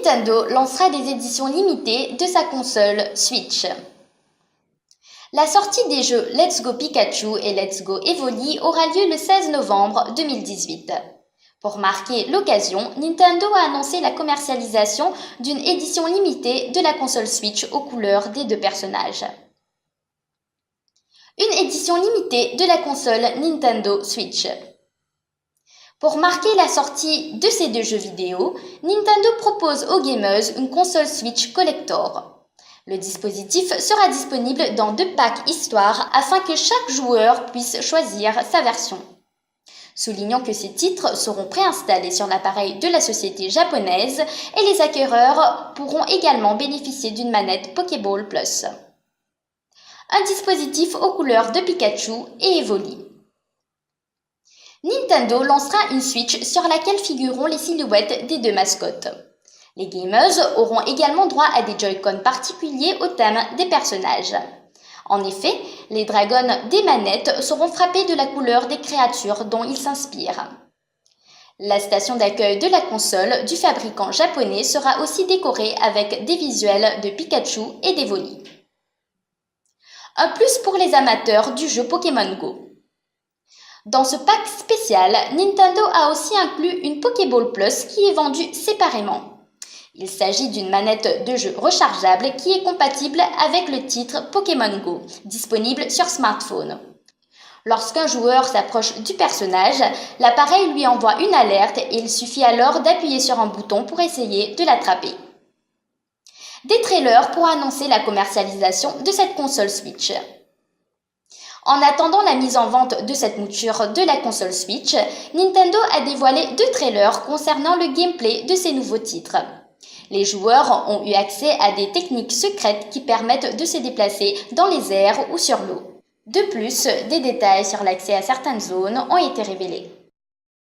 Nintendo lancera des éditions limitées de sa console Switch. La sortie des jeux Let's Go Pikachu et Let's Go Evoli aura lieu le 16 novembre 2018. Pour marquer l'occasion, Nintendo a annoncé la commercialisation d'une édition limitée de la console Switch aux couleurs des deux personnages. Une édition limitée de la console Nintendo Switch. Pour marquer la sortie de ces deux jeux vidéo, Nintendo propose aux gamers une console Switch Collector. Le dispositif sera disponible dans 2 packs histoire afin que chaque joueur puisse choisir sa version. Soulignons que ces titres seront préinstallés sur l'appareil de la société japonaise et les acquéreurs pourront également bénéficier d'une manette Pokéball Plus. Un dispositif aux couleurs de Pikachu et Evoli. Nintendo lancera une Switch sur laquelle figureront les silhouettes des 2 mascottes. Les gamers auront également droit à des Joy-Con particuliers au thème des personnages. En effet, les dragons des manettes seront frappés de la couleur des créatures dont ils s'inspirent. La station d'accueil de la console du fabricant japonais sera aussi décorée avec des visuels de Pikachu et d'Evoli. Un plus pour les amateurs du jeu Pokémon Go. Dans ce pack spécial, Nintendo a aussi inclus une Pokéball Plus qui est vendue séparément. Il s'agit d'une manette de jeu rechargeable qui est compatible avec le titre Pokémon Go, disponible sur smartphone. Lorsqu'un joueur s'approche du personnage, l'appareil lui envoie une alerte et il suffit alors d'appuyer sur un bouton pour essayer de l'attraper. Des trailers pour annoncer la commercialisation de cette console Switch. En attendant la mise en vente de cette mouture de la console Switch, Nintendo a dévoilé 2 trailers concernant le gameplay de ces nouveaux titres. Les joueurs ont eu accès à des techniques secrètes qui permettent de se déplacer dans les airs ou sur l'eau. De plus, des détails sur l'accès à certaines zones ont été révélés.